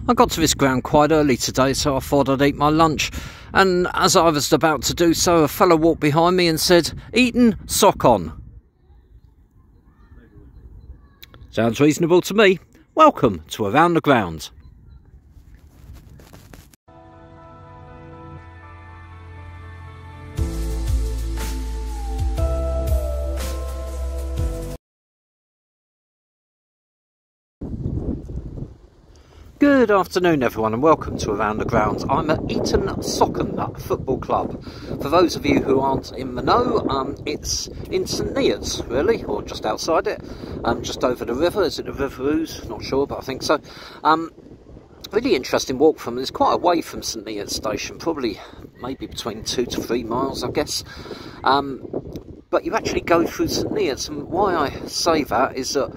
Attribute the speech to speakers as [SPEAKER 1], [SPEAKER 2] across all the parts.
[SPEAKER 1] I got to this ground quite early today, so I thought I'd eat my lunch, and as I was about to do so, a fellow walked behind me and said, "Eaton Socon." Sounds reasonable to me. Welcome to Around the Ground. Good afternoon everyone and welcome to Around the Ground. I'm at Eaton Socon Football Club. For those of you who aren't in the know, it's in St Neots really, or just outside it, just over the river. Is it the River Ouse? Not sure, but I think so. Really interesting walk from, it's quite away from St Neots station, probably maybe between 2 to 3 miles I guess. But you actually go through St Neots, and why I say that is that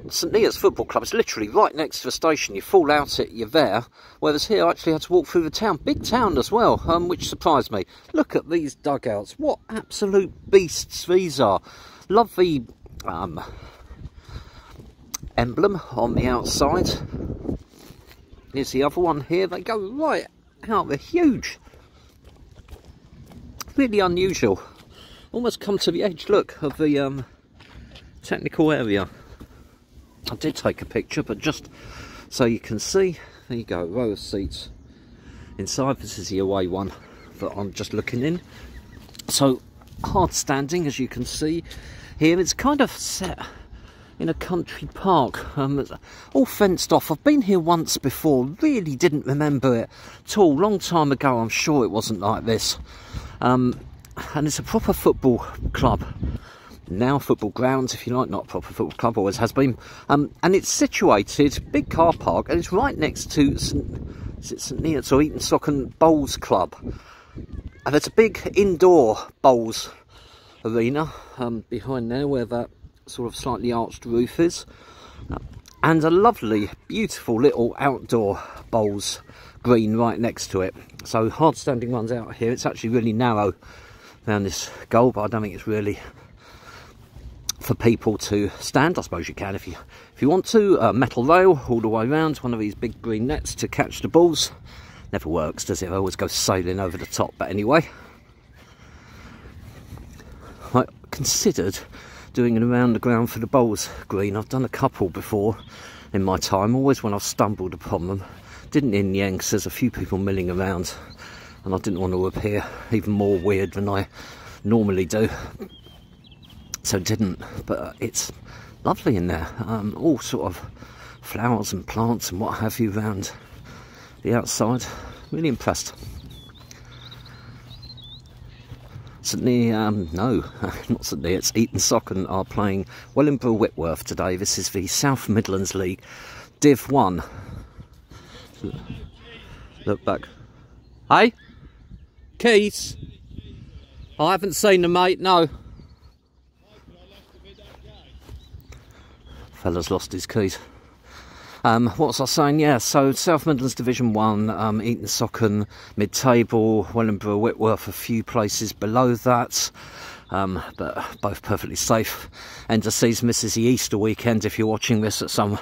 [SPEAKER 1] St Neots Football Club is literally right next to the station. You fall out it, you're there, whereas here I actually had to walk through the town. Big town as well, which surprised me. Look at these dugouts, what absolute beasts these are. Lovely emblem on the outside. Here's the other one here, they go right out, they're huge. Really unusual. Almost come to the edge, look, of the technical area. I did take a picture, but just so you can see, there you go, row of seats inside. This is the away one that I'm just looking in. So hard standing, as you can see here. It's kind of set in a country park, it's all fenced off. I've been here once before, really didn't remember it at all. Long time ago, I'm sure it wasn't like this. And it's a proper football club now, football grounds if you like, not a proper football club, always has been. And it's situated, big car park, and it's right next to St Neots or Eaton Socon Bowls Club. And there's a big indoor bowls arena behind there where that sort of slightly arched roof is, and a lovely beautiful little outdoor bowls green right next to it. So hard standing ones out here. It's actually really narrow around this goal, but I don't think it's really for people to stand. I suppose you can if you want to. Metal rail all the way around, one of these big green nets to catch the balls. Never works, does it? It always goes sailing over the top. But anyway, I considered doing an around the ground for the bowls green. I've done a couple before in my time, always when I've stumbled upon them. Didn't in the end, because there's a few people milling around and I didn't want to appear even more weird than I normally do, so didn't. But it's lovely in there, all sort of flowers and plants and what have you around the outside. Really impressed. No, not St Neots, Eaton Socon are playing Wellingborough Whitworth today. This is the South Midlands League Div 1. Look back. Hey? Keys? I haven't seen them, mate, no. Fella's lost his keys. What was I saying? Yeah, so South Midlands Division 1, Eaton Socon mid-table, Wellingborough Whitworth a few places below that, but both perfectly safe. End of season, this is the Easter weekend if you're watching this at some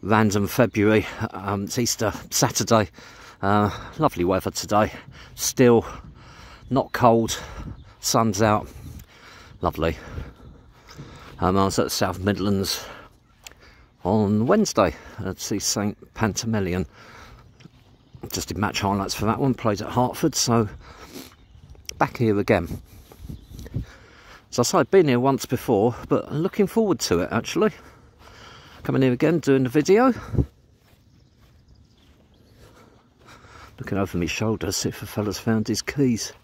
[SPEAKER 1] random February. It's Easter Saturday. Lovely weather today, still not cold, sun's out, lovely. I was at South Midlands on Wednesday at see St Pantamelion. Just did match highlights for that one, played at Hertford, so back here again. So I say I've been here once before, but looking forward to it actually. Coming here again, doing the video. Looking over my shoulder, see if a fella's found his keys.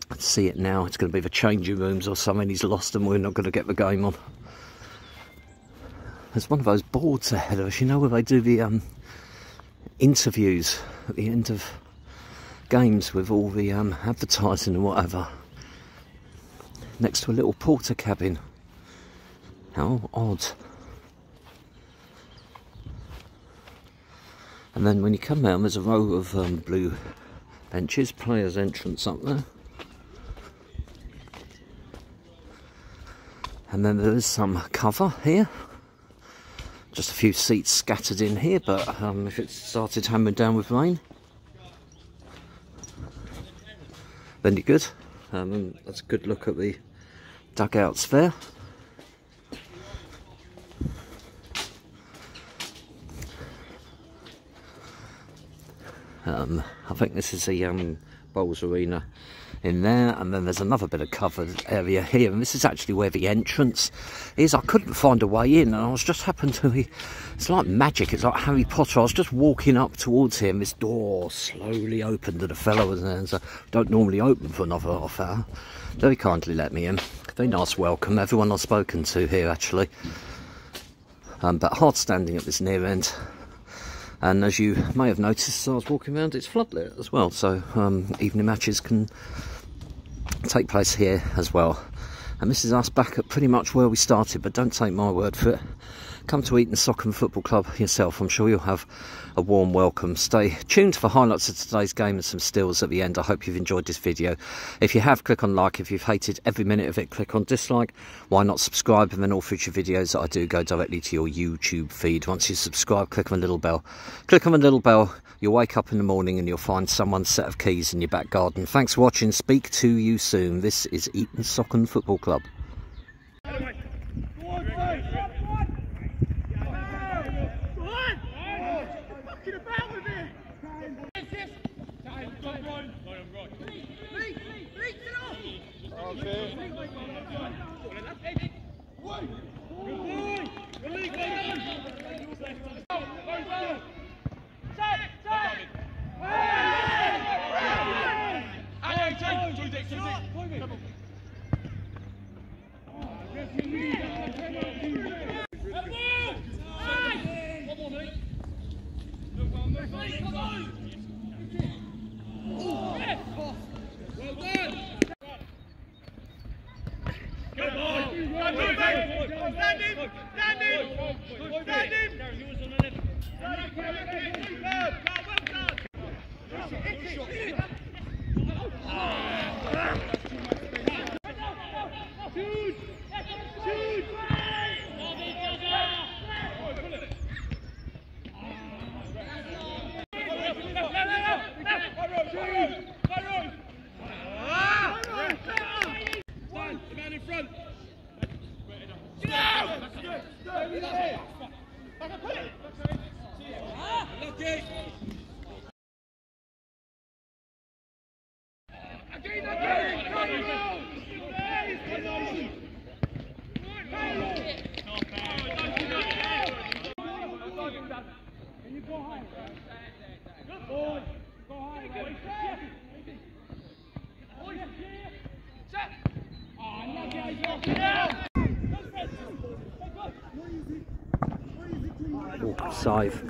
[SPEAKER 1] I see it now, it's going to be the changing rooms or something, he's lost them, we're not going to get the game on. There's one of those boards ahead of us, you know, where they do the interviews at the end of games with all the advertising and whatever. Next to a little porter cabin. How odd. And then when you come down, there's a row of blue benches, players' entrance up there. And then there is some cover here, Just a few seats scattered in here, but if it started hammering down with rain, then you're good. That's a good look at the dugouts there. I think this is a bowls arena in there, and then there's another bit of covered area here, and this is actually where the entrance is. I couldn't find a way in, and I was just happened to be, it's like magic, it's like Harry Potter. I was just walking up towards him, this door slowly opened and a fellow was there, and so don't normally open for another half hour. Very kindly let me in. Very nice welcome, everyone I've spoken to here actually. But hard standing at this near end. And as you may have noticed as I was walking around, it's floodlit as well, so evening matches can take place here as well. And this is us back at pretty much where we started, but don't take my word for it. Come to Eaton Socon Football Club yourself. I'm sure you'll have a warm welcome. Stay tuned for highlights of today's game and some stills at the end. I hope you've enjoyed this video. If you have, click on like. If you've hated every minute of it, click on dislike. Why not subscribe, and then all future videos that I do go directly to your YouTube feed. Once you subscribe, click on the little bell. Click on the little bell. You'll wake up in the morning and you'll find someone's set of keys in your back garden. Thanks for watching. Speak to you soon. This is Eaton Socon Football Club. Save.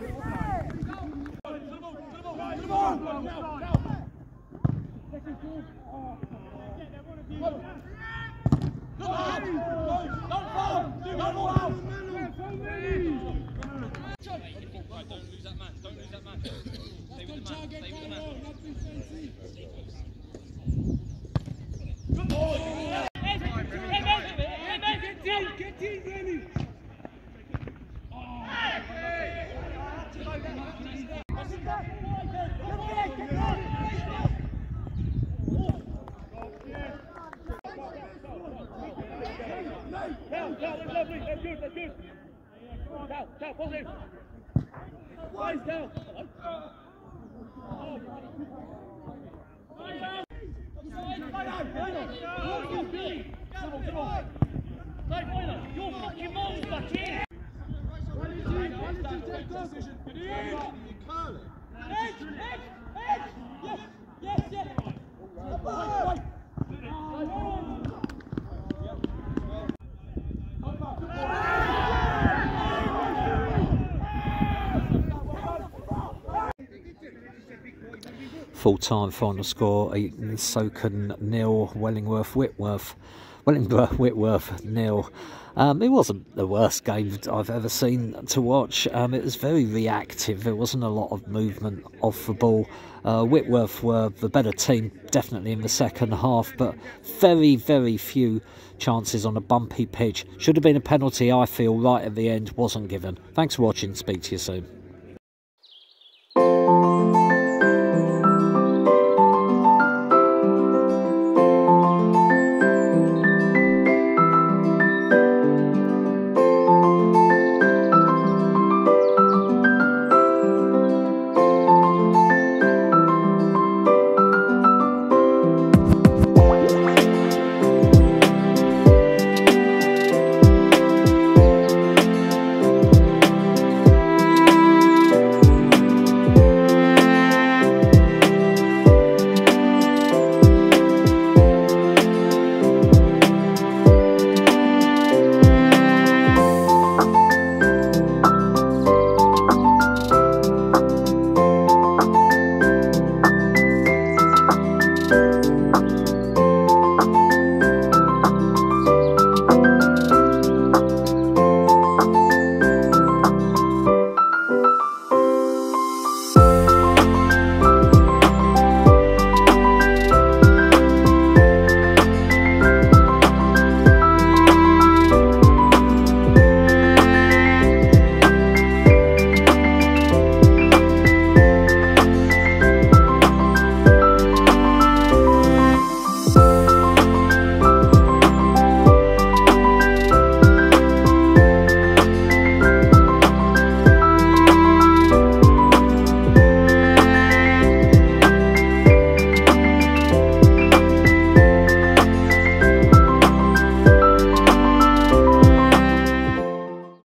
[SPEAKER 1] Full-time final score, Eaton Socon 0, Wellingborough Whitworth Wellingborough Whitworth 0. It wasn't the worst game I've ever seen to watch. It was very reactive. There wasn't a lot of movement off the ball. Whitworth were the better team, definitely in the second half, but very, very few chances on a bumpy pitch. Should have been a penalty, I feel, right at the end. Wasn't given. Thanks for watching. Speak to you soon.